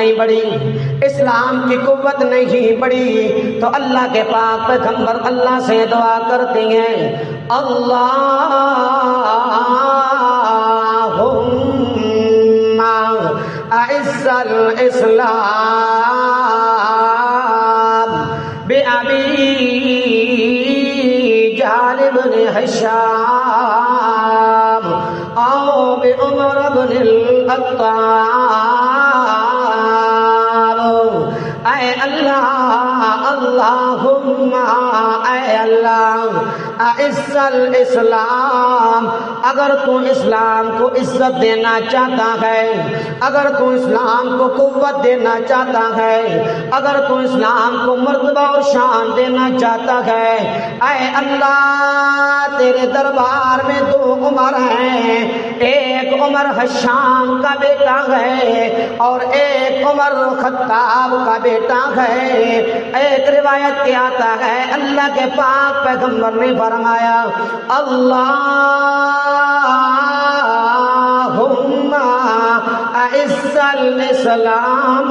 نہیں بڑھی، اسلام کی قوت نہیں بڑھی، تو اللہ کے پاک پیغمبر اللہ سے دعا کرتے ہیں، اللہم اعز الاسلام بأبی جہل بن ہشام او بعمر بن الخطاب۔ اے اللہ، اللہم اے اللہ اعز الاسلام، اگر تو اسلام کو عزت دینا چاہتا ہے، اگر تو اسلام کو قوت دینا چاہتا ہے، اگر تو اسلام کو مرتبہ اور شان دینا چاہتا ہے، اے اللہ تیرے دربار میں دو عمر ہیں، ایک عمر ہشام کا بیٹا ہے اور ایک عمر خطاب کا بیٹا ہے۔ ایک روایت کے آتا ہے اللہ کے پاک پیغمبر نے فرمایا، اللہم اعز الاسلام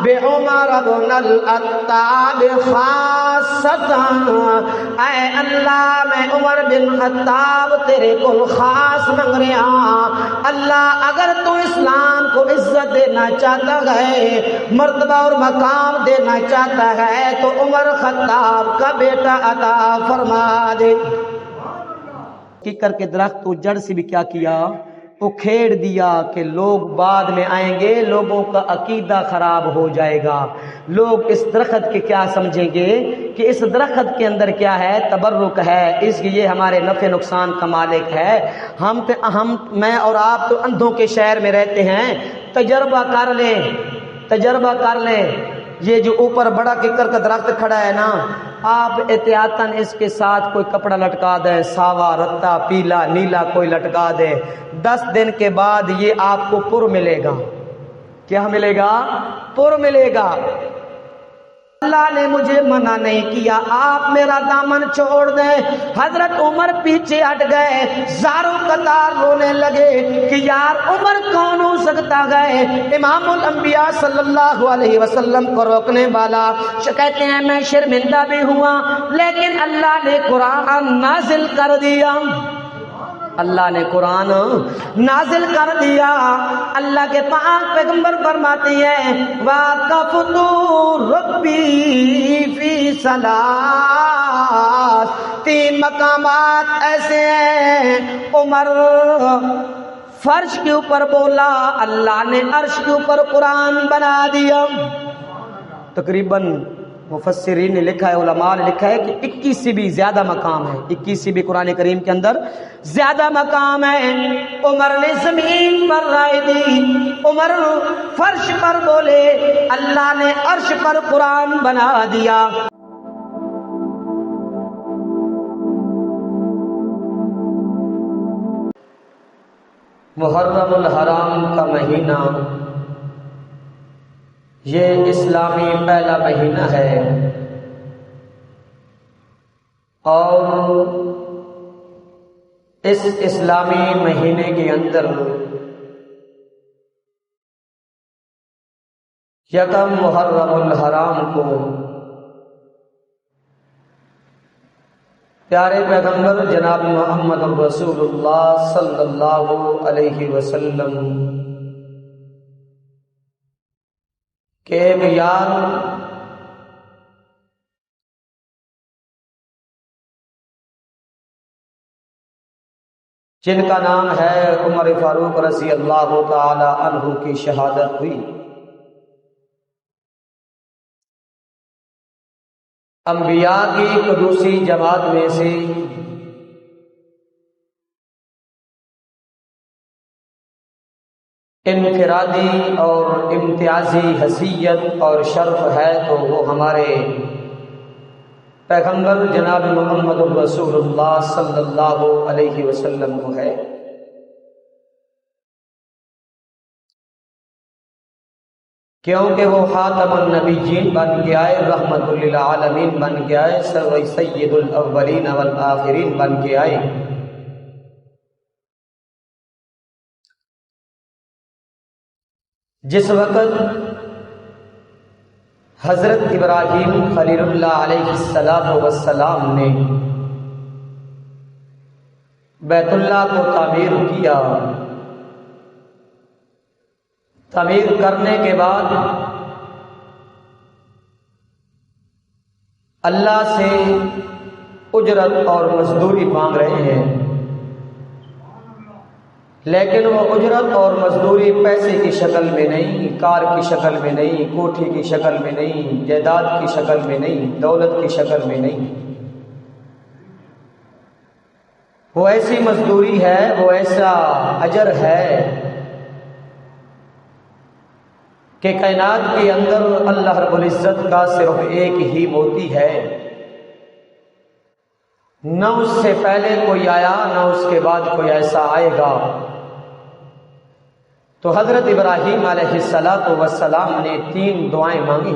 بعمر بن الخطاب خاصتا، اے اللہ میں عمر بن خطاب تیرے کو خاص مانگ رہا، اللہ اگر تو اسلام کو عزت دینا چاہتا ہے، مرتبہ اور مقام دینا چاہتا ہے، تو عمر خطاب کا بیٹا عطا فرما دے۔ کر کے درخت کو جڑ سے بھی کیا کیا، اکھیڑ دیا کہ لوگ بعد میں آئیں گے، لوگوں کا عقیدہ خراب ہو جائے گا، لوگ اس درخت کے کیا سمجھیں گے کہ اس درخت کے اندر کیا ہے، تبرک ہے، اس لیے یہ ہمارے نفع نقصان کا مالک ہے، میں اور آپ تو اندھوں کے شہر میں رہتے ہیں، تجربہ کر لیں، تجربہ کر لیں، یہ جو اوپر بڑا ککر کا درخت کھڑا ہے نا، آپ احتیاطاً اس کے ساتھ کوئی کپڑا لٹکا دیں، ساوا رتا پیلا نیلا کوئی لٹکا دیں، 10 دن کے بعد یہ آپ کو پر ملے گا۔ کیا ملے گا؟ پر ملے گا۔ اللہ نے مجھے منع نہیں کیا، آپ میرا دامن چھوڑ دیں۔ حضرت عمر پیچھے ہٹ گئے، زاروں قطار رونے لگے کہ یار عمر کون ہو سکتا ہے، امام الانبیاء صلی اللہ علیہ وسلم کو روکنے والا۔ کہتے ہیں میں شرمندہ بھی ہوا، لیکن اللہ نے قرآن نازل کر دیا، اللہ نے قرآن نازل کر دیا۔ اللہ کے پاک پیغمبر فرماتے ہیں وَقَفْتُ رَبِّي فِي ثَلَاثٍ، 3 مقامات ایسے ہیں، عمر فرش کے اوپر بولا، اللہ نے عرش کے اوپر قرآن بنا دیا۔ تقریباً مفسرین نے لکھا ہے، علماء نے لکھا ہے کہ 21 سے بھی زیادہ مقام ہے، 21 سے بھی قرآن کریم کے اندر زیادہ مقام ہے۔ عمر نے زمین پر رائے دی، عمر فرش پر بولے، اللہ نے عرش پر قرآن بنا دیا۔ محرم الحرام کا مہینہ یہ اسلامی پہلا مہینہ ہے، اور اس اسلامی مہینے کے اندر یکم محرم الحرام کو پیارے پیغمبر جناب محمد رسول اللہ صلی اللہ علیہ وسلم کہ ایک یار جن کا نام ہے عمر فاروق رضی اللہ تعالی عنہ کی شہادت ہوئی۔ انبیاء کی قدوسی جماعت میں سے انفرادی اور امتیازی حیثیت اور شرف ہے تو وہ ہمارے پیغمبر جناب محمد رسول اللہ صلی اللہ علیہ وسلم کو ہے۔ کیونکہ وہ خاتم النبیین بن کے آئے، رحمت للعالمین بن کے آئے، سید الاولین والآخرین بن کے آئے۔ جس وقت حضرت ابراہیم خلیل اللہ علیہ السلام نے بیت اللہ کو تعمیر کیا، تعمیر کرنے کے بعد اللہ سے اجرت اور مزدوری مانگ رہے ہیں، لیکن وہ اجرت اور مزدوری پیسے کی شکل میں نہیں، کار کی شکل میں نہیں، کوٹھی کی شکل میں نہیں، جائیداد کی شکل میں نہیں، دولت کی شکل میں نہیں، وہ ایسی مزدوری ہے، وہ ایسا اجر ہے کہ کائنات کے اندر اللہ رب العزت کا صرف ایک ہی موتی ہے، نہ اس سے پہلے کوئی آیا نہ اس کے بعد کوئی ایسا آئے گا۔ تو حضرت ابراہیم علیہ السلام نے 3 دعائیں مانگی۔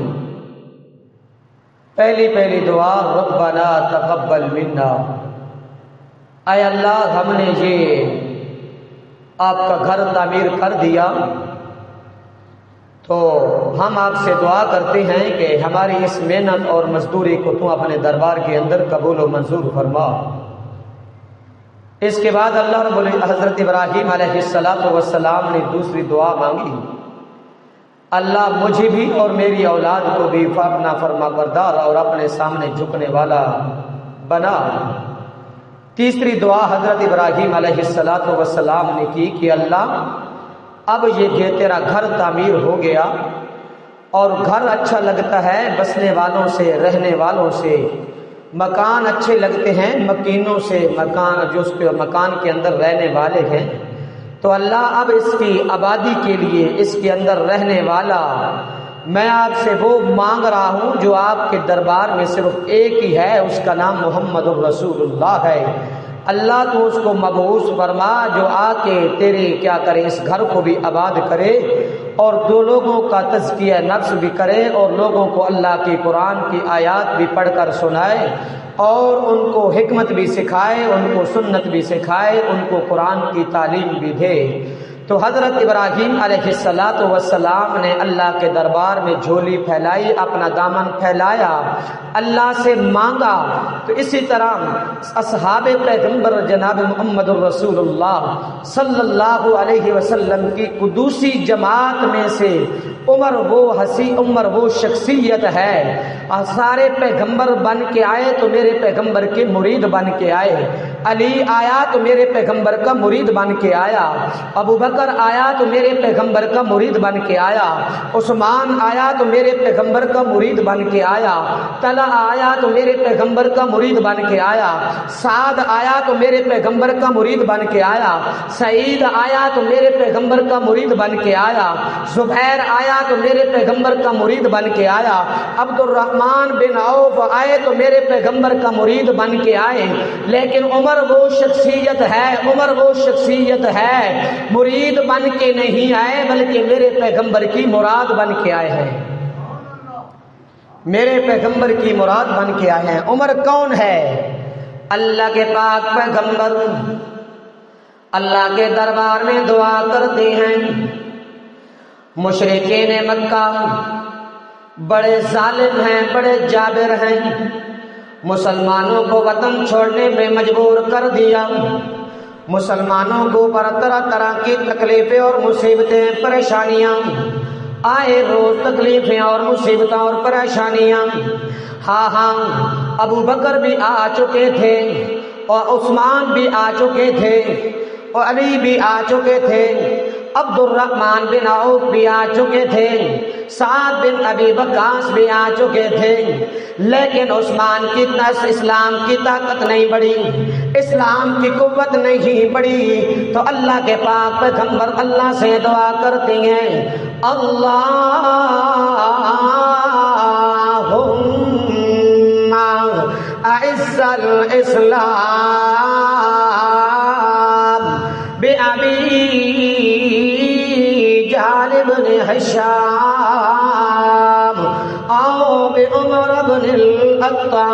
پہلی دعا ربنا تقبل منا، اے اللہ ہم نے یہ آپ کا گھر تعمیر کر دیا تو ہم آپ سے دعا کرتے ہیں کہ ہماری اس محنت اور مزدوری کو تو اپنے دربار کے اندر قبول و منظور فرما۔ اس کے بعد حضرت ابراہیم علیہ السلام نے دوسری دعا مانگی، اللہ مجھے بھی اور میری اولاد کو بھی اپنا فرما بردار اور اپنے سامنے جھکنے والا بنا۔ تیسری دعا حضرت ابراہیم علیہ السلام نے کی کہ اللہ اب یہ تیرا گھر تعمیر ہو گیا اور گھر اچھا لگتا ہے بسنے والوں سے، رہنے والوں سے، مکان اچھے لگتے ہیں مکینوں سے، مکان جو اس کے مکان کے اندر رہنے والے ہیں، تو اللہ اب اس کی آبادی کے لیے اس کے اندر رہنے والا میں آپ سے وہ مانگ رہا ہوں جو آپ کے دربار میں صرف ایک ہی ہے، اس کا نام محمد الرسول اللہ ہے۔ اللہ تو اس کو مبعوث فرما جو آ کے تیرے کیا کرے، اس گھر کو بھی آباد کرے اور 2 لوگوں کا تزکیہ نفس بھی کرے اور لوگوں کو اللہ کی قرآن کی آیات بھی پڑھ کر سنائے اور ان کو حکمت بھی سکھائے، ان کو سنت بھی سکھائے، ان کو قرآن کی تعلیم بھی دے۔ تو حضرت ابراہیم علیہ السلام نے اللہ کے دربار میں جھولی پھیلائی، اپنا دامن پھیلایا، اللہ سے مانگا۔ تو اسی طرح اصحاب پیغمبر جناب محمد الرسول اللہ صلی اللہ علیہ وسلم کی قدوسی جماعت میں سے عمر وہ شخصیت ہے، سارے پیغمبر بن کے آئے تو میرے پیغمبر کے مرید بن کے آئے، علی آیا تو میرے پیغمبر کا مرید بن کے آیا، ابو بکر آیا تو میرے پیغمبر کا مرید بن کے آیا، عثمان آیا تو میرے پیغمبر کا مرید بن کے آیا، طلحہ آیا تو میرے پیغمبر کا مرید بن کے آیا، سعد آیا تو میرے پیغمبر کا مرید بن کے آیا، سعید آیا تو میرے پیغمبر کا مرید بن کے آیا، زبیر آیا تو میرے پیغمبر کا مرید بن کے آیا، عبد الرحمن بن عوف آئے تو میرے پیغمبر کا مرید بن کے آئے۔ لیکن عمر وہ شخصیت ہے مرید بن کے نہیں آئے بلکہ میرے پیغمبر کی مراد بن کے آئے ہیں، میرے پیغمبر کی مراد بن کے آئے ہیں۔ عمر کون ہے؟ اللہ کے پاک پیغمبر اللہ کے دربار میں دعا کرتے ہیں، مشرکین مکہ بڑے ظالم ہیں، بڑے جابر ہیں، مسلمانوں کو وطن چھوڑنے پہ مجبور کر دیا، مسلمانوں کو پر طرح طرح کی تکلیفیں اور مصیبتیں پریشانیاں آئے، روز تکلیفیں اور مصیبتیں اور پریشانیاں۔ ہاں ابو بکر بھی آ چکے تھے اور عثمان بھی آ چکے تھے اور علی بھی آ چکے تھے، عبد الرحمن بن عوف بھی آ چکے تھے، سعد بن ابی وقاص بھی آ چکے تھے، لیکن عثمان کی اسلام کی طاقت نہیں بڑھی، اسلام کی قوت نہیں بڑھی۔ تو اللہ کے پاک پیغمبر اللہ سے دعا کرتے ہیں، اللہم اعز الاسلام بأبی جہل بن ہشام او بعمر بن الخطاب۔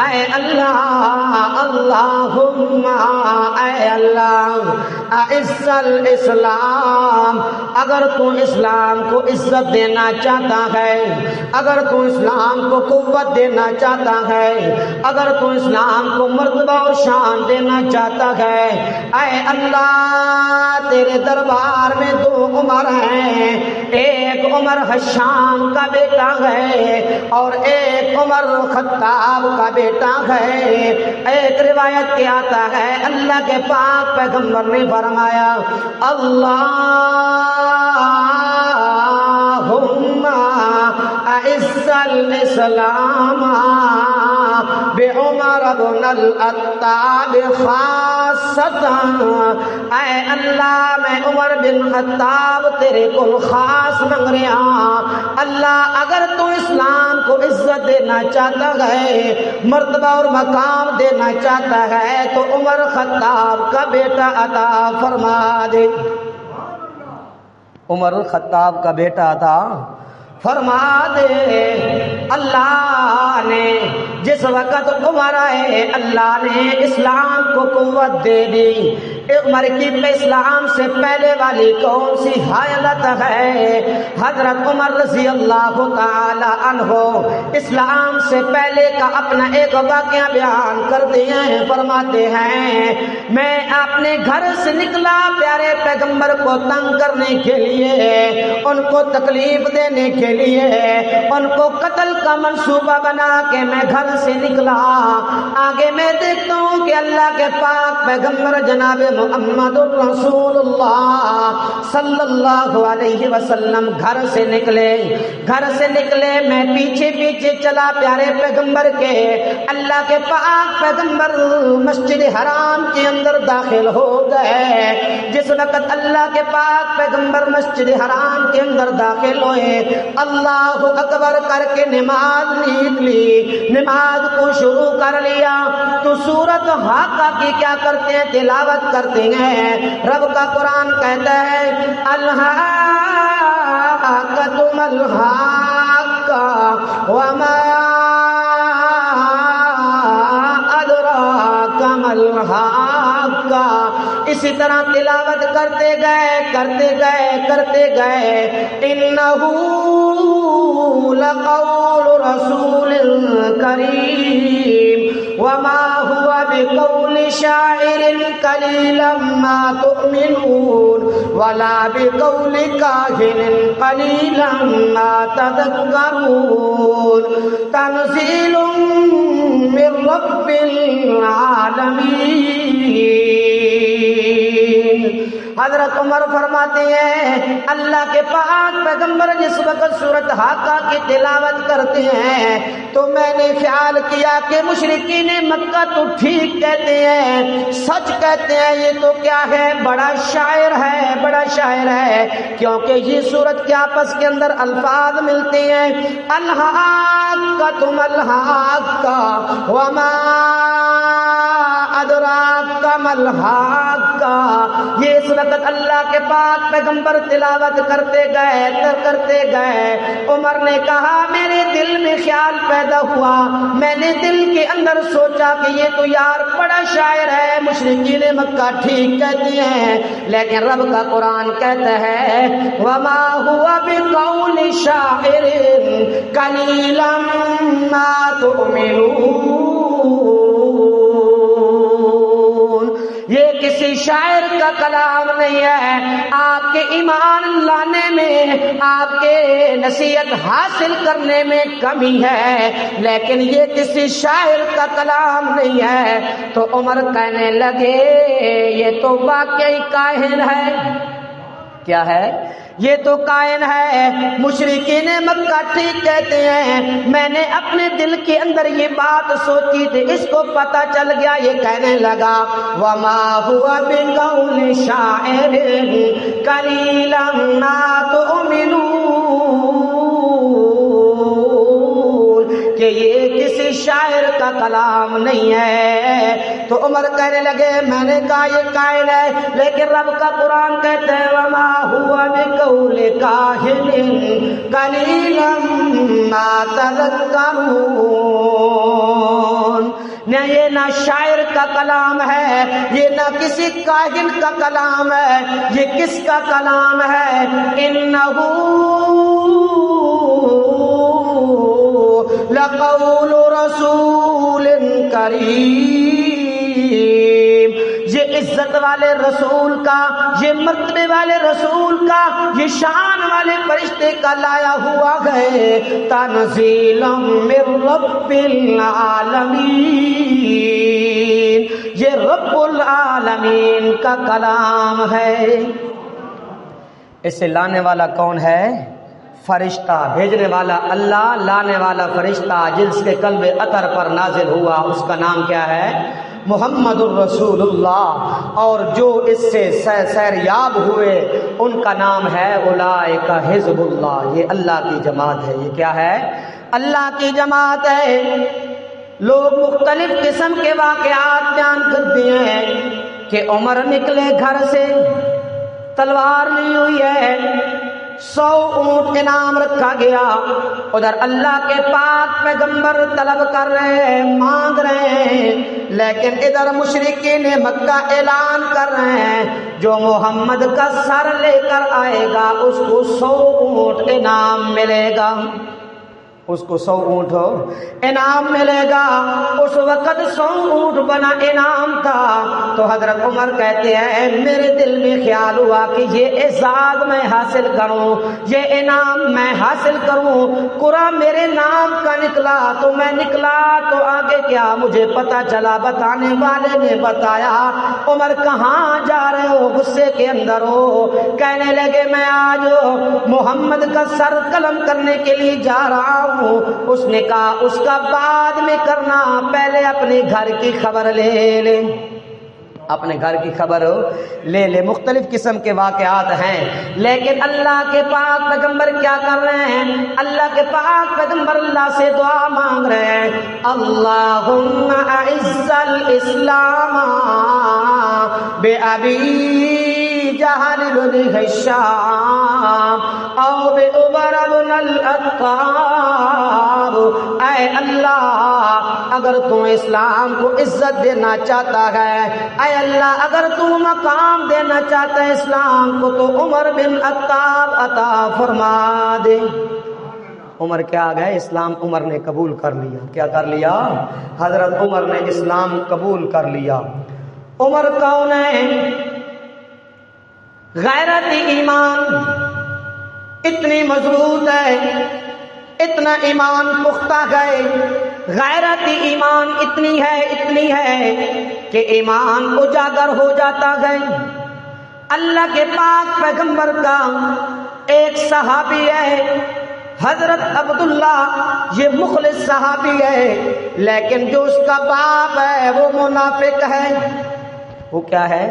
اے اللہ، اللہم اے اللہ اعز الاسلام، اگر تو اسلام کو عزت دینا چاہتا ہے، اگر تو اسلام کو قوت دینا چاہتا ہے، اگر تو اسلام کو مرتبہ اور شان دینا چاہتا ہے، اے اللہ تیرے دربار میں دو عمر ہیں، ایک عمر حشام کا بیٹا ہے اور ایک عمر خطاب کا بیٹا ہے۔ ایک روایت کے آتا ہے اللہ کے پاک پیغمبر نے فرمایا اللہم اعز الاسلام بعمر بن الخطاب خاصتا، اے اللہ میں عمر بن خطاب تیرے کو خاص منگ رہا، اللہ اگر تو اسلام کو عزت دینا چاہتا ہے، مرتبہ اور مقام دینا چاہتا ہے تو عمر خطاب کا بیٹا عطا فرما دے۔ عمر خطاب کا بیٹا عطا فرما دے۔ اللہ نے جس وقت عمر آئے اللہ نے اسلام کو قوت دے دی۔ عمر کی اسلام سے پہلے والی کون سی حالت ہے؟ حضرت عمر رضی اللہ تعالی عنہ اسلام سے پہلے کا اپنا ایک واقعہ بیان کرتے ہیں، فرماتے ہیں میں اپنے گھر سے نکلا پیارے پیغمبر کو تنگ کرنے کے لیے، ان کو تکلیف دینے کے لیے، ان کو قتل کا منصوبہ بنا کے میں گھر سے نکلا۔ آگے میں دیکھتا ہوں کہ اللہ کے پاک پیغمبر جناب محمد رسول اللہ صلی اللہ علیہ وسلم گھر سے نکلے، میں پیچھے پیچھے چلا پیارے پیغمبر کے۔ اللہ کے پاک پیغمبر مسجد حرام کے اندر داخل ہو گئے۔ جس وقت اللہ کے پاک پیغمبر مسجد حرام کے اندر داخل ہوئے، اللہ اکبر کر کے نماز نیند لی، نماز کو شروع کر لیا تو سورۃ حاقہ کی کیا کرتے ہیں؟ تلاوت کرتے ہیں۔ رب کا قرآن کہتا ہے الحاقۃ مالحاقہ وما ادراک مالحاقہ۔ اسی طرح تلاوت کرتے گئے انہ لقول رسول کریم وما هو بقول شاعر قليلا ما تؤمنون ولا بقول كاهن قليلا ما تذكرون تنزيل من رب العالمين۔ حضرت عمر فرماتے ہیں اللہ کے پاک پیغمبر جس وقت سورۃ حاقہ کی تلاوت کرتے ہیں تو میں نے خیال کیا کہ مشرکین مکہ تو ٹھیک کہتے ہیں، سچ کہتے ہیں، یہ تو کیا ہے؟ بڑا شاعر ہے، کیونکہ یہ سورت کے آپس کے اندر الفاظ ملتے ہیں الحاقۃ مالحاقہ وما ادراک مالحاقہ۔ یہ اس وقت اللہ کے پاک پیغمبر تلاوت کرتے گئے، عمر نے کہا میرے دل میں خیال پیدا ہوا، میں نے دل کے اندر سوچا کہ یہ تو یار بڑا شاعر ہے، مشرکین مکہ ٹھیک کہتی ہیں، لیکن رب کا قرآن کہتا ہے وما هو بقول شاعر قلیلا ما تؤمنون۔ یہ کسی شاعر کا کلام نہیں ہے، آپ کے ایمان لانے میں، آپ کے نصیحت حاصل کرنے میں کمی ہے، لیکن یہ کسی شاعر کا کلام نہیں ہے۔ تو عمر کہنے لگے یہ تو واقعی کاہن ہے۔ کیا ہے؟ یہ تو کائن ہے، مشرکین مکہ ٹھیک کہتے ہیں، میں نے اپنے دل کے اندر یہ بات سوچی تھی، اس کو پتہ چل گیا، یہ کہنے لگا وما هو بقول شاعر قلیلا ما تؤمنون، کہ یہ کسی شاعر کا کلام نہیں ہے۔ تو عمر کہنے لگے میں نے کہا یہ کائن ہے، لیکن رب کا قرآن کہتا ہے وما هو بقول کاہن قلیلا ما تذکرون۔ نہ یہ نہ شاعر کا کلام ہے، یہ نہ کسی کاہن کا کلام ہے، یہ کس کا کلام ہے؟ انہو لقول رسول کریم، یہ عزت والے رسول کا، یہ مرتبے والے رسول کا، یہ شان والے فرشتے کا لایا ہوا ہے، تنزیل من رب العالمین، یہ رب العالمین کا کلام ہے۔ اسے لانے والا کون ہے؟ فرشتہ۔ بھیجنے والا اللہ، لانے والا فرشتہ جس کے قلب اطہر پر نازل ہوا، اس کا نام کیا ہے؟ محمد الرسول اللہ۔ اور جو اس سے سیریاب ہوئے ان کا نام ہے اولئک حزب اللہ، یہ اللہ کی جماعت ہے۔ یہ کیا ہے؟ اللہ کی جماعت ہے۔ لوگ مختلف قسم کے واقعات بیان کرتے ہیں کہ عمر نکلے گھر سے، تلوار لی ہوئی ہے، 100 اونٹ انعام رکھا گیا، ادھر اللہ کے پاک پیغمبر طلب کر رہے ہیں، مانگ رہے ہیں، لیکن ادھر مشرکین مکہ اعلان کر رہے ہیں جو محمد کا سر لے کر آئے گا اس کو 100 اونٹ انعام ملے گا، اس کو 100 اونٹ انعام ملے گا۔ اس وقت 100 اونٹ بنا انعام تھا، تو حضرت عمر کہتے ہیں میرے دل میں خیال ہوا کہ یہ اعزاز میں حاصل کروں، یہ انعام میں حاصل کروں، قرآن میرے نام کا نکلا تو میں نکلا، تو آگے کیا مجھے پتا چلا، بتانے والے نے بتایا عمر کہاں جا رہے ہو؟ غصے کے اندر ہو، کہنے لگے میں آج محمد کا سر قلم کرنے کے لیے جا رہا ہوں۔ اس نے کہا اس کا بعد میں کرنا، پہلے اپنے گھر کی خبر لے لے، اپنے گھر کی خبر لے لے۔ مختلف قسم کے واقعات ہیں، لیکن اللہ کے پاک پیغمبر کیا کر رہے ہیں؟ اللہ کے پاک پیغمبر اللہ سے دعا مانگ رہے ہیں، اللہم اعز الاسلام بأبی جہل بن ہشام او بعمر بن الخطاب۔ اے اللہ اگر تو اسلام کو عزت دینا چاہتا ہے، اے اللہ اگر تو مقام دینا چاہتا ہے اسلام کو، تو عمر بن خطاب عطا فرما دے۔ عمر کیا گئے؟ اسلام عمر نے قبول کر لیا۔ کیا کر لیا؟ حضرت عمر نے اسلام قبول کر لیا۔ عمر کون ہے؟ غیرت ایمان اتنی مضبوط ہے، اتنا ایمان پختہ ہے، غیرت ایمان اتنی ہے کہ ایمان اجاگر ہو جاتا ہے۔ اللہ کے پاک پیغمبر کا ایک صحابی ہے حضرت عبداللہ، یہ مخلص صحابی ہے، لیکن جو اس کا باپ ہے وہ منافق ہے۔ وہ کیا ہے؟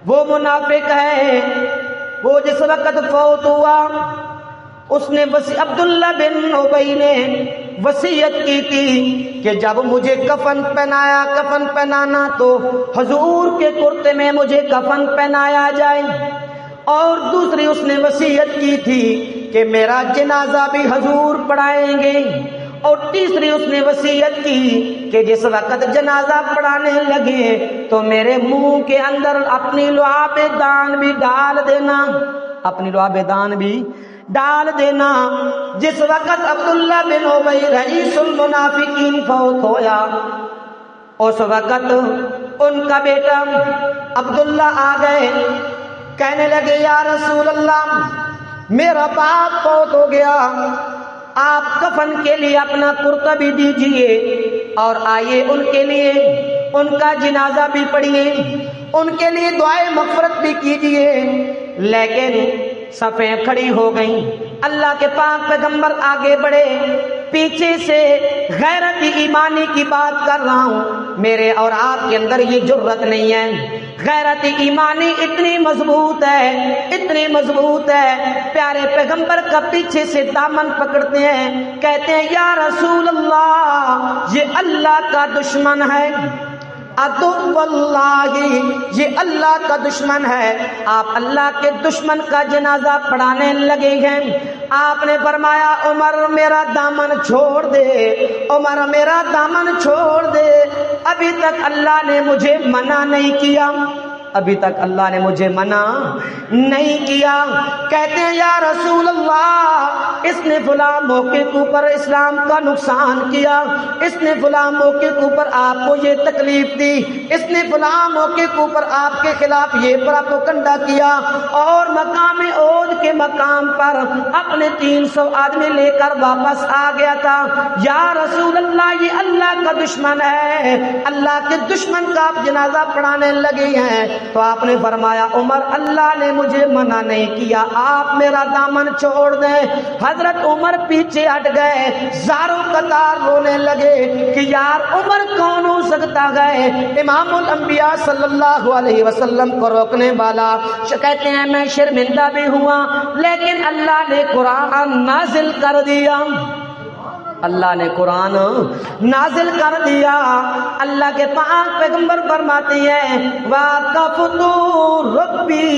وہ منافق ہے۔ وہ جس وقت فوت ہوا اس نے عبداللہ بن ابی نے وصیت کی تھی کہ جب مجھے کفن پہنانا تو حضور کے کرتے میں مجھے کفن پہنایا جائے، اور دوسری اس نے وصیت کی تھی کہ میرا جنازہ بھی حضور پڑھائیں گے، اور تیسری اس نے وصیت کی کہ جس وقت جنازہ پڑھانے لگے تو میرے منہ کے اندر اپنی لعاب دان بھی ڈال دینا، اپنی لعاب دان بھی ڈال دینا۔ جس وقت عبداللہ بن ابی رئیس المنافقین فوت ہویا، اس وقت ان کا بیٹا عبداللہ آ گئے، کہنے لگے یا رسول اللہ میرا باپ فوت ہو گیا، آپ کفن کے لیے اپنا کرتا بھی دیجئے، اور آئیے ان کے لیے ان کا جنازہ بھی پڑھیے، ان کے لیے دعائے مغفرت بھی کیجئے۔ لیکن صفیں کھڑی ہو گئیں، اللہ کے پاک پیغمبر آگے بڑھے، پیچھے سے غیرت ایمانی کی بات کر رہا ہوں، میرے اور آپ کے اندر یہ جرت نہیں ہے۔ غیرت ایمانی اتنی مضبوط ہے، اتنی مضبوط ہے، پیارے پیغمبر کا پیچھے سے دامن پکڑتے ہیں، کہتے ہیں یا رسول اللہ یہ اللہ کا دشمن ہے، عدو اللہ، یہ اللہ کا دشمن ہے، آپ اللہ کے دشمن کا جنازہ پڑھانے لگے ہیں۔ آپ نے فرمایا عمر میرا دامن چھوڑ دے، عمر میرا دامن چھوڑ دے، ابھی تک اللہ نے مجھے منع نہیں کیا، ابھی تک اللہ نے مجھے منع نہیں کیا۔ کہتے ہیں یا رسول اللہ اس نے فلاں موقع کے اوپر اسلام کا نقصان کیا، اس نے فلاں موقع کے اوپر آپ کو یہ تکلیف دی، اس نے فلاں موقع کے اوپر آپ کے خلاف یہ پروپیگنڈا کیا، اور مقام عہد کے مقام پر اپنے 300 آدمی لے کر واپس آ گیا تھا۔ یا رسول اللہ یہ اللہ کا دشمن ہے، اللہ کے دشمن کا آپ جنازہ پڑھانے لگے ہیں۔ تو آپ نے فرمایا عمر اللہ نے مجھے منع نہیں کیا، آپ میرا دامن چھوڑ دیں۔ حضرت عمر پیچھے ہٹ گئے، زاروں قطار رونے لگے کہ یار عمر کون ہو سکتا ہے امام الانبیاء صلی اللہ علیہ وسلم کو روکنے والا۔ کہتے ہیں میں شرمندہ بھی ہوا، لیکن اللہ نے قرآن نازل کر دیا، اللہ نے قرآن نازل کر دیا۔ اللہ کے پاک پیغمبر فرماتے ہیں وَقَفْتُ رَبِّي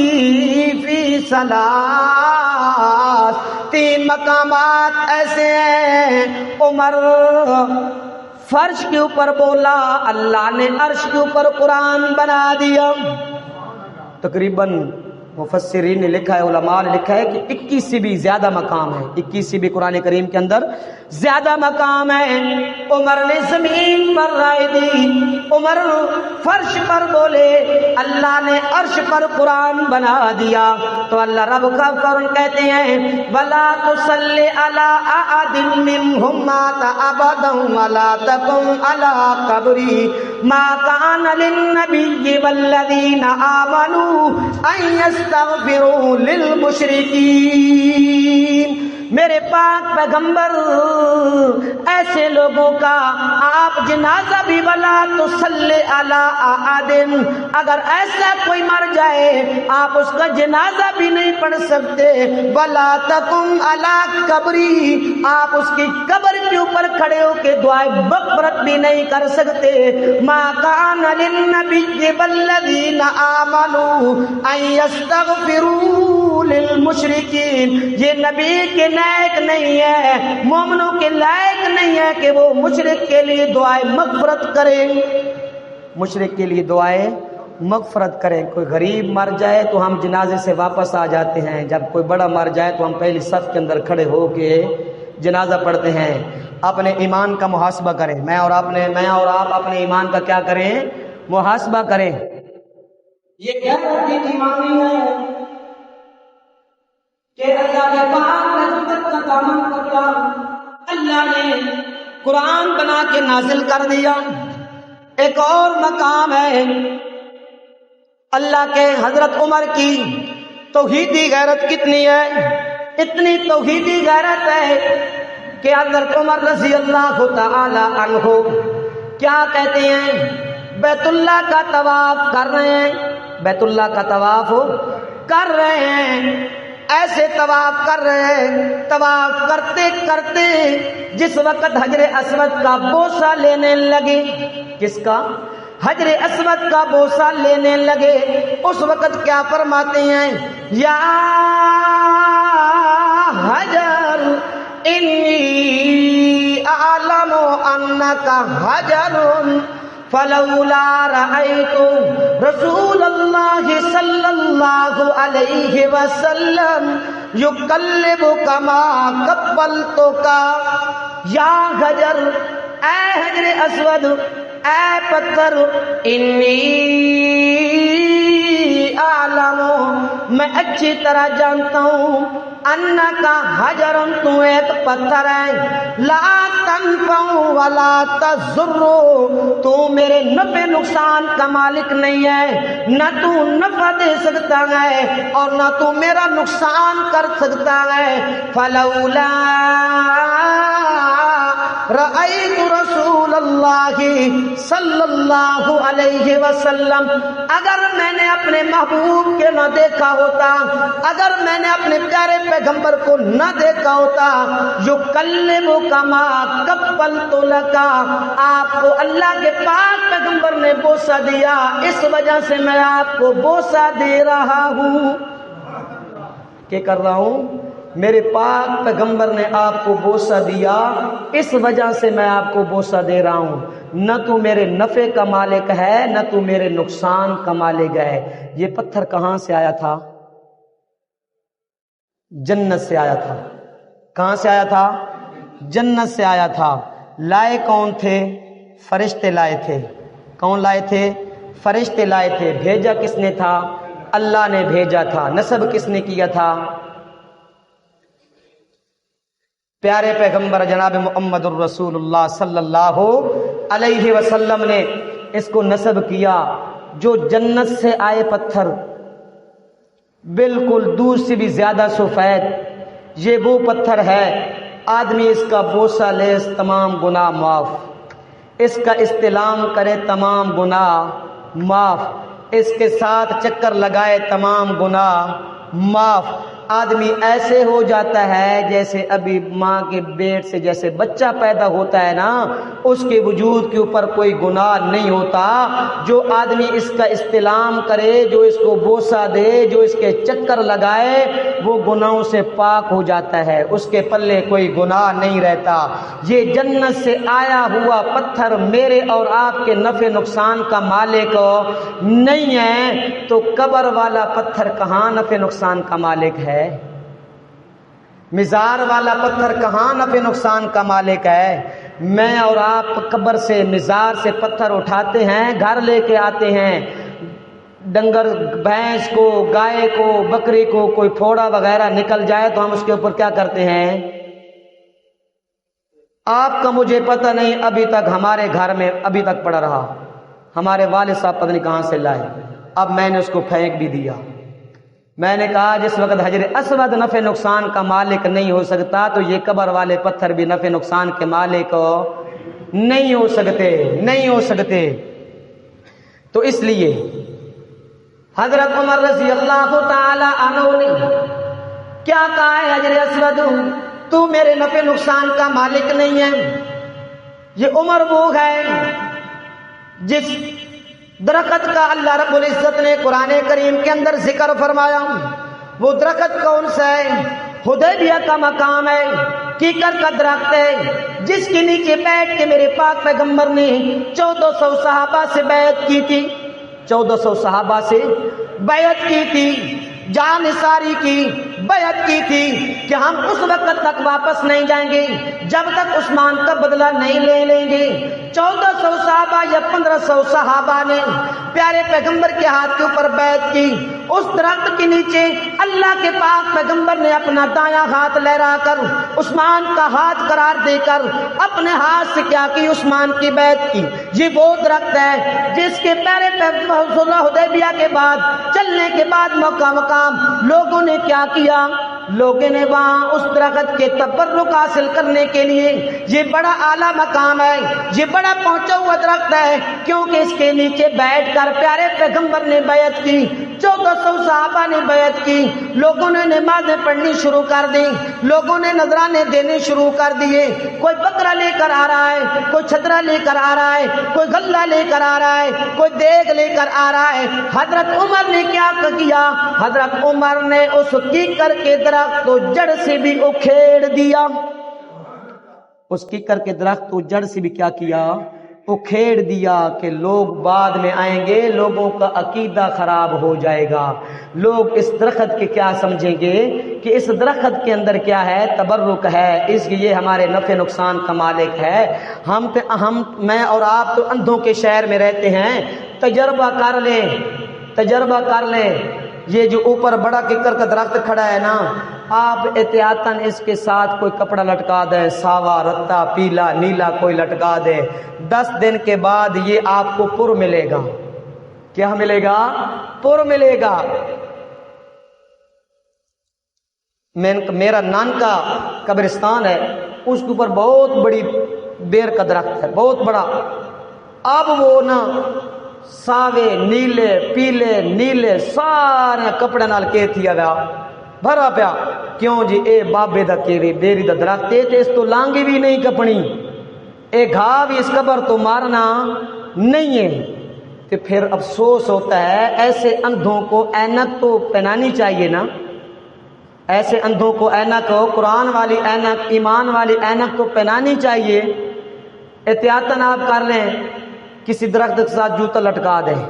فِي ثَلَاثٍ، 3 مقامات ایسے ہیں عمر فرش کے اوپر بولا، اللہ نے عرش کے اوپر قرآن بنا دیا۔ تقریباً مفسرین نے لکھا ہے، علماء نے لکھا ہے کہ 21 سے بھی زیادہ مقام ہے، 21 سے بھی قرآن کریم کے اندر زیادہ مقام ہے۔ عمر نے زمین پر رائے دی، عمر فرش پر بولے، اللہ نے عرش پر قرآن بنا دیا۔ تو اللہ رب کا فرمان کہتے ہیں وَلَا تُصَلِّ عَلَىٰ أَحَدٍ مِّنْهُم مَّاتَ أَبَدًا وَلَا تَقُمْ عَلَىٰ قَبْرِهِ مَا كَانَ لِلنَّبِيِّ وَالَّذِينَ آمَنُوا أَن يَسْتَغْفِرُوا لِلْمُشْرِكِينَ۔ میرے پاک پیغمبر ایسے لوگوں کا آپ جنازہ بھی ولا تصلی علی احد، اگر ایسا کوئی مر جائے آپ اس کا جنازہ بھی نہیں پڑھ سکتے، ولا تقم علی قبری، آپ اس کی قبر کے اوپر کھڑے ہو کے دعائے مغفرت بھی نہیں کر سکتے۔ ما کان للنبی والذین آمنوا ان یستغفروا للمشرکین، یہ نبی کے لائق نہیں ہے، مومنوں کے لائق نہیں ہے کہ وہ مشرک کے لیے دعائے مغفرت کریں، مشرک کے لیے دعائے مغفرت کریں۔ کوئی غریب مر جائے تو ہم جنازے سے واپس آ جاتے ہیں، جب کوئی بڑا مر جائے تو ہم پہلی صف کے اندر کھڑے ہو کے جنازہ پڑھتے ہیں۔ اپنے ایمان کا محاسبہ کریں، میں اور آپ اپنے ایمان کا کیا کریں؟ محاسبہ کریں۔ یہ غیرت ایمانی ہے کہ اللہ کے پاک رحمت کا دامن پکڑا، اللہ نے قرآن بنا کے نازل کر دیا۔ ایک اور مقام ہے اللہ کے حضرت عمر کی توحیدی غیرت کتنی ہے، اتنی توحیدی غیرت ہے کہ حضرت عمر رضی اللہ تعالی عنہ کیا کہتے ہیں، بیت اللہ کا طواف کر رہے ہیں، بیت اللہ کا طواف کر رہے ہیں، ایسے طواف کر رہے ہیں، طواف کرتے کرتے جس وقت حجر اسود کا بوسہ لینے لگے، کس کا؟ حجر اسود کا بوسہ لینے لگے، اس وقت کیا فرماتے ہیں یا حجر انی اعلم انک حجر فلولا رأيت رسول الله صلى الله عليه وسلم يقلبك ما قبلتك یا حجر، اے حجر اسود، اے پتھر، انی اعلم، میں اچھی طرح جانتا ہوں، انکا حجر، تو ایک پتھر ہے، لا تنفع ولا تضر، تو میرے نفع نقصان کا مالک نہیں ہے، نہ تو نفع دے سکتا ہے اور نہ تو میرا نقصان کر سکتا ہے۔ فلولا رأیت رسول اللہ صلی اللہ علیہ وسلم، اگر میں نے اپنے محبوب کے نہ دیکھا ہوتا، اگر میں نے اپنے پیارے پیغمبر کو نہ دیکھا ہوتا، یکلمک ما قبلت لک، آپ کو اللہ کے پاک پیغمبر نے بوسہ دیا، اس وجہ سے میں آپ کو بوسہ دے رہا ہوں۔ کیا کر رہا ہوں؟ میرے پاک پیغمبر نے آپ کو بوسہ دیا، اس وجہ سے میں آپ کو بوسہ دے رہا ہوں۔ نہ تو میرے نفع کا مالک ہے، نہ تو میرے نقصان کا مالک ہے۔ یہ پتھر کہاں سے آیا تھا؟ جنت سے آیا تھا۔ کہاں سے آیا تھا؟ جنت سے آیا تھا۔ لائے کون تھے؟ فرشتے لائے تھے۔ کون لائے تھے؟ فرشتے لائے تھے۔ بھیجا کس نے تھا؟ اللہ نے بھیجا تھا۔ نصب کس نے کیا تھا؟ پیارے پیغمبر جناب محمد الرسول اللہ صلی اللہ علیہ وسلم نے اس کو نصب کیا۔ جو جنت سے آئے پتھر، بالکل دودھ سے بھی زیادہ سفید، یہ وہ پتھر ہے، آدمی اس کا بوسہ لے تمام گناہ معاف، اس کا استلام کرے تمام گناہ معاف، اس کے ساتھ چکر لگائے تمام گناہ معاف۔ آدمی ایسے ہو جاتا ہے جیسے ابھی ماں کے پیٹ سے جیسے بچہ پیدا ہوتا ہے نا، اس کے وجود کے اوپر کوئی گناہ نہیں ہوتا۔ جو آدمی اس کا استلام کرے، جو اس کو بوسہ دے، جو اس کے چکر لگائے، وہ گناہوں سے پاک ہو جاتا ہے، اس کے پلے کوئی گناہ نہیں رہتا۔ یہ جنت سے آیا ہوا پتھر میرے اور آپ کے نفع نقصان کا مالک نہیں ہے، تو قبر والا پتھر کہاں نفع نقصان کا مالک ہے؟ مزار والا پتھر کہاں نفع نقصان کا مالک ہے؟ میں اور آپ قبر سے، مزار سے پتھر اٹھاتے ہیں، گھر لے کے آتے ہیں، ڈنگر بھینس کو، گائے کو، بکری کو کوئی پھوڑا وغیرہ نکل جائے تو ہم اس کے اوپر کیا کرتے ہیں؟ آپ کا مجھے پتہ نہیں، ابھی تک ہمارے گھر میں ابھی تک پڑا رہا، ہمارے والد صاحب پتہ نہیں کہاں سے لائے، اب میں نے اس کو پھینک بھی دیا۔ میں نے کہا جس وقت حجر اسود نفع نقصان کا مالک نہیں ہو سکتا تو یہ قبر والے پتھر بھی نفع نقصان کے مالک نہیں ہو سکتے، نہیں ہو سکتے۔ تو اس لیے حضرت عمر رضی اللہ تعالی عنہ نے کیا کہا ہے؟ حجر اسود تو میرے نفع نقصان کا مالک نہیں ہے۔ یہ عمر وہ ہے جس درخت کا اللہ رب العزت نے قرآن کریم کے اندر ذکر فرمایا، وہ درخت کون سا ہے؟ حدیبیہ کا مقام ہے، کیکر کا درخت ہے، جس کے نیچے بیٹھ کے میرے پاک پیغمبر نے 1400 صحابہ سے بیعت کی تھی، 1400 صحابہ سے بیعت کی تھی، جان نثاری کی بیعت کی تھی کہ ہم اس وقت تک واپس نہیں جائیں گے جب تک عثمان کا بدلہ نہیں لے لیں گے۔ 1400 صحابہ یا 1500 صحابہ نے پیارے پیغمبر کے ہاتھ کے اوپر بیعت کی۔ اس درخت کے نیچے اللہ کے پاک پیغمبر نے اپنا دایاں ہاتھ لہرا کر عثمان کا ہاتھ قرار دے کر اپنے ہاتھ سے کیا کی؟ عثمان کی بیعت کی۔ یہ وہ درخت ہے جس کے پیارے پیغمبر حدیبیہ کے بعد چلنے کے بعد موقع مقام لوگوں نے کیا کیا؟ لوگوں نے وہاں اس درخت کے تبرک حاصل کرنے کے لیے، یہ بڑا اعلیٰ مقام ہے، یہ بڑا پہنچا ہوا درخت ہے، کیونکہ اس کے نیچے بیٹھ کر پیارے پیغمبر نے بیعت کی، 1400 صحابہ نے بیعت کی، لوگوں نے نمازیں پڑھنی شروع کر دی، لوگوں نے نذرانے دینے شروع کر دیے، کوئی بکرا لے کر آ رہا ہے، کوئی چھترا لے کر آ رہا ہے، کوئی غلہ لے کر آ رہا ہے، کوئی دیگ لے کر آ رہا ہے۔ حضرت عمر نے کیا کیا؟ حضرت عمر نے اس کیکر کے درخت کو جڑ سے بھی اکھیڑ دیا، اس کیکر کے درخت کو جڑ سے بھی کیا کیا؟ اکھیڑ دیا، کہ لوگ بعد میں آئیں گے، لوگوں کا عقیدہ خراب ہو جائے گا، لوگ اس درخت کے کیا سمجھیں گے کہ اس درخت کے اندر کیا ہے؟ تبرک ہے، اس لیے ہمارے نفع نقصان کا مالک ہے۔ میں اور آپ تو اندھوں کے شہر میں رہتے ہیں، تجربہ کر لیں، تجربہ کر لیں، یہ جو اوپر بڑا ککر کا درخت کھڑا ہے نا، آپ احتیاطاً اس کے ساتھ کوئی کپڑا لٹکا دیں، ساوا، رتا، پیلا، نیلا کوئی لٹکا دیں، 10 دن کے بعد یہ آپ کو پر ملے گا۔ کیا ملے گا؟ پر ملے گا۔ میرا نانکا قبرستان ہے، اس کے اوپر بہت بڑی بیر کا درخت ہے، بہت بڑا۔ اب وہ نا ساوے، نیلے، پیلے، نیلے سارے کپڑے نال کے تھیا گیا بھرا پیا۔ کیوں جی؟ اے بابے دا کیری بیری دا درخت تے اس تو لانگی بھی نہیں کپنی، اے گھا بھی اس قبر تو مارنا نہیں ہے۔ تو پھر افسوس ہوتا ہے، ایسے اندھوں کو اینک تو پہنانی چاہیے نا، ایسے اندھوں کو اینک ہو، قرآن والی اینک، ایمان والی اینک تو پہنانی چاہیے۔ احتیاطاً آپ کر لیں، کسی درخت کے ساتھ جوتا لٹکا دیں،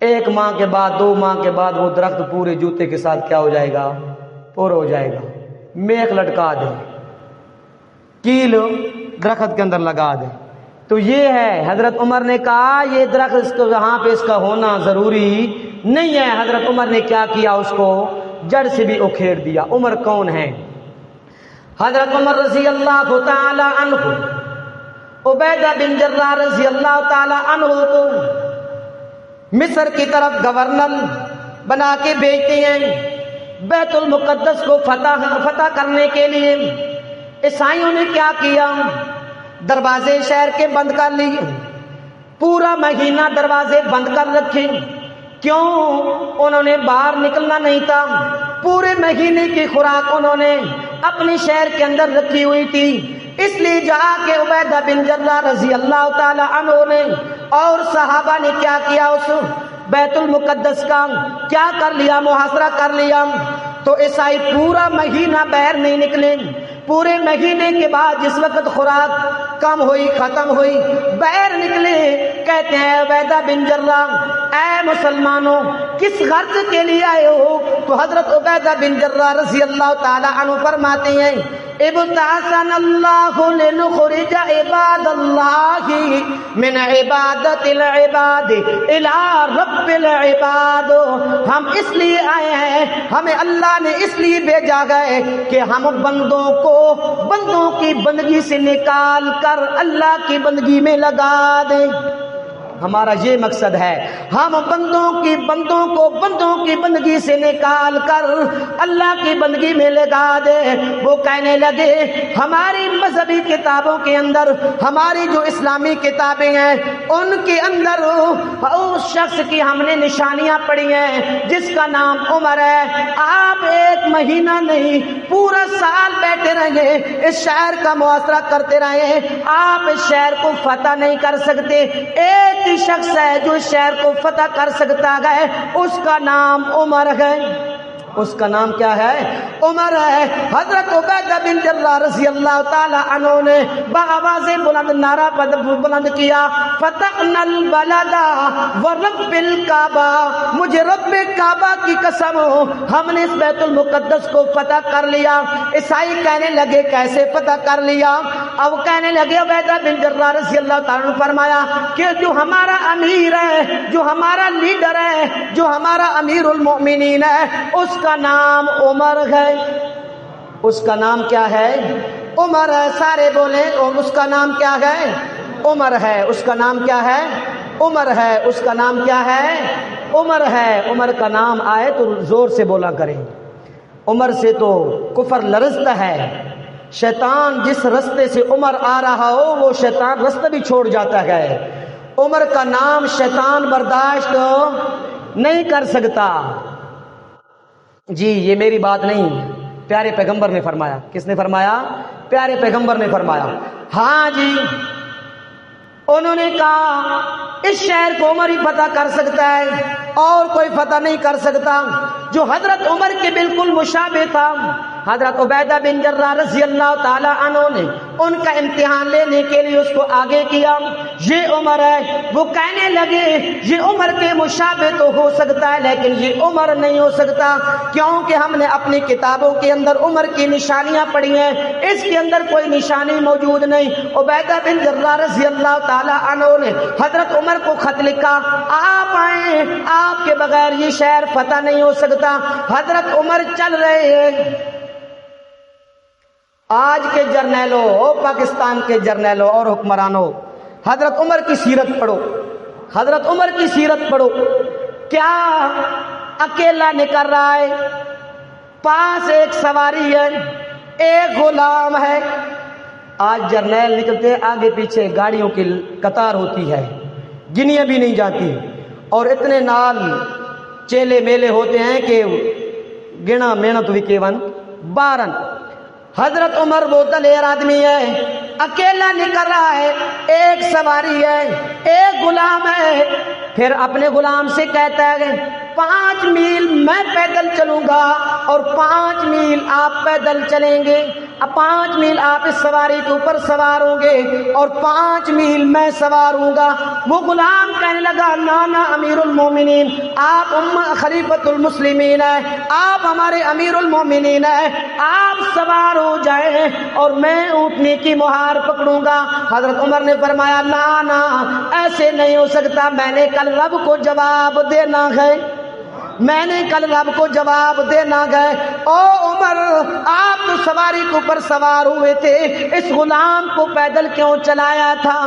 1 ماہ کے بعد 2 ماہ کے بعد وہ درخت پورے جوتے کے ساتھ کیا ہو جائے گا؟ پورا ہو جائے گا۔ میخ لٹکا دیں، کیل درخت کے اندر لگا دیں۔ تو یہ ہے، حضرت عمر نے کہا یہ درخت اس کو یہاں پہ اس کا ہونا ضروری نہیں ہے۔ حضرت عمر نے کیا کیا؟ اس کو جڑ سے بھی اکھیڑ دیا۔ عمر کون ہے؟ حضرت عمر رضی اللہ تعالی عنہ، عبیدہ بن جراح رضی اللہ تعالی عنہ کو مصر کی طرف گورنر بنا کے بھیجتے ہیں بیت المقدس کو فتح کرنے کے لیے۔ عیسائیوں نے کیا کیا؟ دروازے شہر کے بند کر لیے، پورا مہینہ دروازے بند کر رکھے۔ کیوں؟ انہوں نے باہر نکلنا نہیں تھا۔ پورے مہینے کی خوراک انہوں نے اپنے شہر کے اندر رکھی ہوئی تھی۔ اس لیے جا کے عبیدہ بن جراح رضی اللہ تعالی عنہ نے اور صحابہ نے کیا کیا؟ اس بیت المقدس کا کیا کر لیا؟ محاصرہ کر لیا۔ تو عیسائی پورا مہینہ باہر نہیں نکلے۔ پورے مہینے کے بعد جس وقت خوراک کم ہوئی، ختم ہوئی، باہر نکلے۔ کہتے ہیں عبیدہ بن جراح، اے مسلمانوں کس غرض کے لیے آئے ہو؟ تو حضرت عبیدہ بن جراح رضی اللہ تعالی عنہ فرماتے ہیں ابتعثنا اللہ لنخرج عباد اللہ من عبادت العباد الى رب العباد۔ ہم اس لیے آئے ہیں، ہمیں اللہ نے اس لیے بھیجا گئے کہ ہم بندوں کی بندگی سے نکال کر اللہ کی بندگی میں لگا دیں۔ ہمارا یہ مقصد ہے، ہم بندوں کی بندگی سے نکال کر اللہ کی بندگی میں لگا دے۔ وہ کہنے لگے ہماری مذہبی کتابوں کے اندر، ہماری جو اسلامی کتابیں ہیں ان کے اندر اس شخص کی ہم نے نشانیاں پڑھی ہیں جس کا نام عمر ہے۔ آپ 1 مہینہ نہیں پورا سال بیٹھے رہے، اس شہر کا محاصرہ کرتے رہے، آپ اس شہر کو فتح نہیں کر سکتے۔ ایک شخص ہے جو اس شہر کو فتح کر سکتا ہے، اس کا نام عمر ہے۔ اس کا نام کیا ہے؟ عمر ہے۔ حضرت عبیدہ بن جراح رضی اللہ تعالی عنہ نے بآواز بلند نعرہ بلند کیا، فتحنا البلد ورب الکعبہ، مجھے رب کعبہ کی قسم ہو ہم نے اس بیت المقدس کو فتح کر لیا۔ عیسائی کہنے لگے کیسے فتح کر لیا؟ اب کہنے لگے عبیدہ بن جراح رضی اللہ تعالی عنہ فرمایا کہ جو ہمارا امیر ہے، جو ہمارا لیڈر ہے، جو ہمارا امیر المؤمنین ہے، اس کا نام عمر ہے۔ اس کا نام کیا ہے؟ عمر ہے۔ سارے بولیں اس کا نام کیا ہے؟ عمر ہے۔ اس کا نام کیا ہے؟ عمر ہے۔ اس کا نام کیا ہے؟ عمر ہے۔ عمر کا نام آئے تو زور سے بولا کریں۔ عمر سے تو کفر لرزتا ہے۔ شیطان جس رستے سے عمر آ رہا ہو وہ شیطان رستہ بھی چھوڑ جاتا ہے۔ عمر کا نام شیطان برداشت نہیں کر سکتا۔ جی یہ میری بات نہیں، پیارے پیغمبر نے فرمایا۔ کس نے فرمایا؟ پیارے پیغمبر نے فرمایا۔ ہاں جی، انہوں نے کہا اس شہر کو عمر ہی فتح کر سکتا ہے اور کوئی فتح نہیں کر سکتا۔ جو حضرت عمر کے بالکل مشابہ تھا، حضرت عبیدہ بن جراح رضی اللہ تعالی عنہ نے ان کا امتحان لینے کے لیے اس کو آگے کیا۔ یہ عمر ہے۔ وہ کہنے لگے یہ عمر کے مشابہ تو ہو سکتا ہے لیکن یہ عمر نہیں ہو سکتا، کیونکہ ہم نے اپنی کتابوں کے اندر عمر کی نشانیاں پڑھی ہیں، اس کے اندر کوئی نشانی موجود نہیں۔ عبیدہ بن جراح رضی اللہ تعالی عنہ نے حضرت عمر کو خط لکھا، آپ آئیں، آپ کے بغیر یہ شہر فتح نہیں ہو سکتا۔ حضرت عمر چل رہے ہیں۔ آج کے جرنیلوں، پاکستان کے جرنیلوں اور حکمرانوں، حضرت عمر کی سیرت پڑھو، حضرت عمر کی سیرت پڑھو۔ کیا اکیلا نکل رہا ہے، پاس ایک سواری ہے، ایک غلام ہے۔ آج جرنیل نکلتے آگے پیچھے گاڑیوں کی قطار ہوتی ہے، گنیاں بھی نہیں جاتی، اور اتنے نال چیلے میلے ہوتے ہیں کہ گنا محنت ہوئی کے ون بارن۔ حضرت عمر وہ دلیر آدمی ہے، اکیلا نکل رہا ہے، ایک سواری ہے، ایک غلام ہے۔ پھر اپنے غلام سے کہتا ہے 5 میل میں پیدل چلوں گا اور 5 میل آپ پیدل چلیں گے. اب 5 میل آپ اس سواری کے اوپر سوار ہوں گے اور 5 میل میں سوار ہوں گا. وہ غلام کہنے لگا نانا امیر المومنین، آپ خلیفۃ المسلمین ہیں، آپ ہمارے امیر المومنین ہیں، آپ سوار ہو جائیں اور میں اونٹنی کی مہار پکڑوں گا. حضرت عمر نے فرمایا نانا ایسے نہیں ہو سکتا، میں نے کل رب کو جواب دینا ہے، میں نے کل رب کو جواب دینا گئے. او عمر آپ تو سواری کے اوپر سوار ہوئے تھے، اس غلام کو پیدل کیوں چلایا تھا؟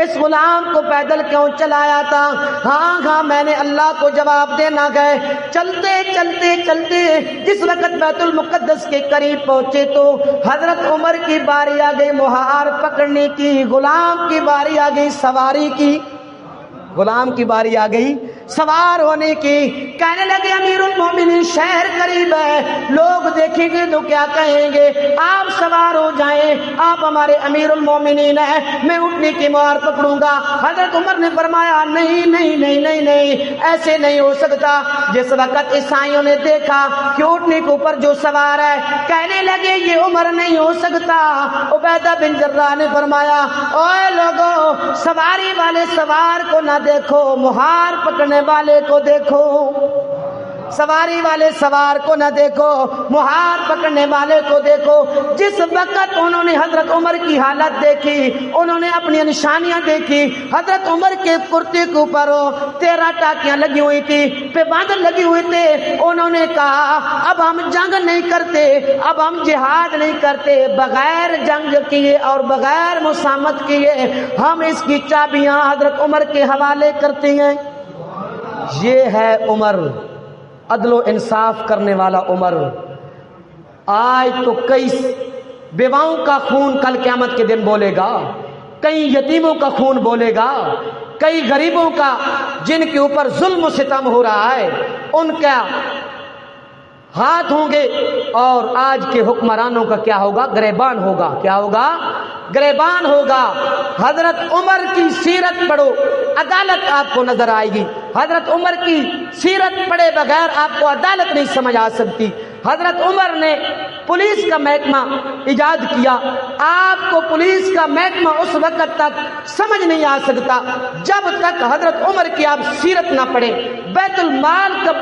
اس غلام کو پیدل کیوں چلایا تھا؟ ہاں میں نے اللہ کو جواب دینا گئے. چلتے چلتے چلتے جس وقت بیت المقدس کے قریب پہنچے تو حضرت عمر کی باری آ گئی مہار پکڑنے کی، غلام کی باری آ گئی سواری کی، غلام کی باری آ گئی سوار ہونے کی. کہنے لگے امیر المومنین شہر قریب ہے، لوگ دیکھیں گے تو کیا کہیں گے، آپ سوار ہو جائیں، آپ ہمارے امیر المومنین ہیں، میں اٹھنے کی مہار پکڑوں گا. حضرت عمر نے فرمایا نہیں نہیں نہیں نہیں نہیں ایسے نہیں ہو سکتا. جس وقت عیسائیوں نے دیکھا کہ اٹھنے کے اوپر جو سوار ہے کہنے لگے یہ عمر نہیں ہو سکتا. عبیدہ بن جراح نے فرمایا اوے لوگو سواری والے سوار کو نہ دیکھو، مہار پکڑنے والے کو دیکھو. سواری والے سوار کو نہ دیکھو، مہار پکڑنے والے کو دیکھو. جس وقت انہوں نے حضرت عمر کی حالت دیکھی، انہوں نے اپنی نشانیاں دیکھی. حضرت عمر کے کرتے کے اوپر 13 ٹاکیاں لگی ہوئی تھی، پہ باندھ لگی ہوئی تھے. انہوں نے کہا اب ہم جنگ نہیں کرتے، اب ہم جہاد نہیں کرتے، بغیر جنگ کیے اور بغیر مسامحت کیے ہم اس کی چابیاں حضرت عمر کے حوالے کرتے ہیں. یہ ہے عمر، عدل و انصاف کرنے والا عمر. آج تو کئی بیواؤں کا خون کل قیامت کے دن بولے گا، کئی یتیموں کا خون بولے گا، کئی غریبوں کا جن کے اوپر ظلم و ستم ہو رہا ہے ان کا ہاتھ ہوں گے. اور آج کے حکمرانوں کا کیا ہوگا؟ گریبان ہوگا. کیا ہوگا؟ گریبان ہوگا. حضرت عمر کی سیرت پڑھو، عدالت آپ کو نظر آئے گی. حضرت عمر کی سیرت پڑھے بغیر آپ کو عدالت نہیں سمجھ آ سکتی. حضرت عمر نے پولیس کا محکمہ ایجاد کیا. آپ کو پولیس کا محکمہ اس وقت تک سمجھ نہیں آ سکتا جب تک حضرت عمر کی آپ سیرت نہ پڑھیں. بیت المال کا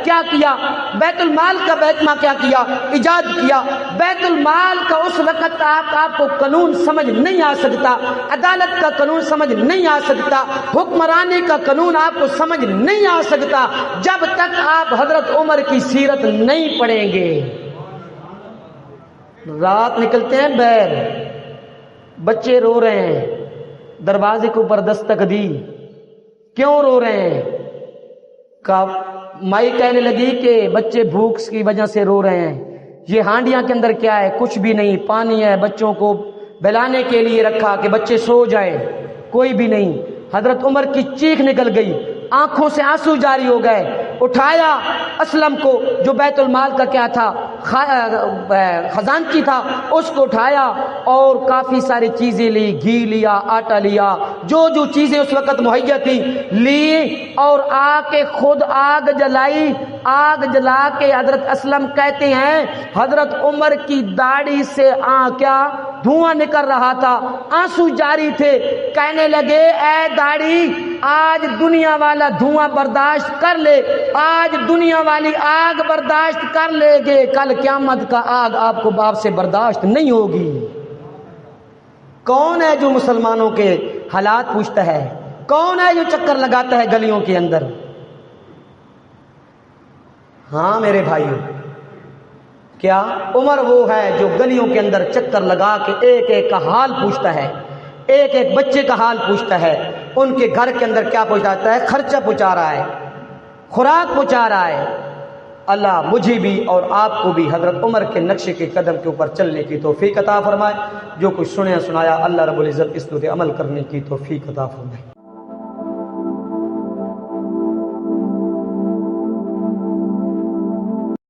کیا کیا، بیت المال کا محکمہ کیا کیا، ایجاد کیا. بیت المال کا اس وقت تک آپ کو قانون سمجھ نہیں آ سکتا، عدالت کا قانون سمجھ نہیں آ سکتا، حکمرانی کا قانون آپ کو سمجھ نہیں آ سکتا جب تک آپ حضرت عمر کی سیرت نہیں پڑھیں گے. رات نکلتے ہیں بیر، بچے رو رہے ہیں، دروازے کے اوپر دستک دی، کیوں رو رہے ہیں؟ مائی کہنے لگی کہ بچے بھوک کی وجہ سے رو رہے ہیں. یہ ہانڈیاں کے اندر کیا ہے؟ کچھ بھی نہیں، پانی ہے، بچوں کو بہلانے کے لیے رکھا کہ بچے سو جائیں، کوئی بھی نہیں. حضرت عمر کی چیخ نکل گئی، آنکھوں سے آنسو جاری ہو گئے. اٹھایا اسلم کو جو بیت المال کا کیا تھا، خزانچی تھا، اس کو اٹھایا اور کافی ساری چیزیں لی، گھی لیا، آٹا لیا، جو جو چیزیں اس وقت مہیا تھی لی اور آ کے خود آگ جلائی. آگ جلا کے حضرت اسلم کہتے ہیں حضرت عمر کی داڑھی سے کیا دھواں نکل رہا تھا، آنسو جاری تھے. کہنے لگے اے داڑھی آج دنیا والا دھواں برداشت کر لے، آج دنیا والی آگ برداشت کر لے گے، کل قیامت کا آگ آپ کو باپ سے برداشت نہیں ہوگی. کون ہے جو مسلمانوں کے حالات پوچھتا ہے؟ کون ہے جو چکر لگاتا ہے گلیوں کے اندر؟ ہاں میرے بھائیو، کیا عمر وہ ہے جو گلیوں کے اندر چکر لگا کے ایک ایک کا حال پوچھتا ہے، ایک ایک بچے کا حال پوچھتا ہے، ان کے گھر کے اندر کیا پہنچاتا ہے؟ خرچہ پہنچا رہا ہے، خوراک پہنچا رہا ہے. اللہ مجھے بھی اور آپ کو بھی حضرت عمر کے نقشے کے قدم کے اوپر چلنے کی توفیق عطا فرمائے. جو کچھ سنیا سنایا اللہ رب العزت اس پہ عمل کرنے کی توفیق عطا فرمائے.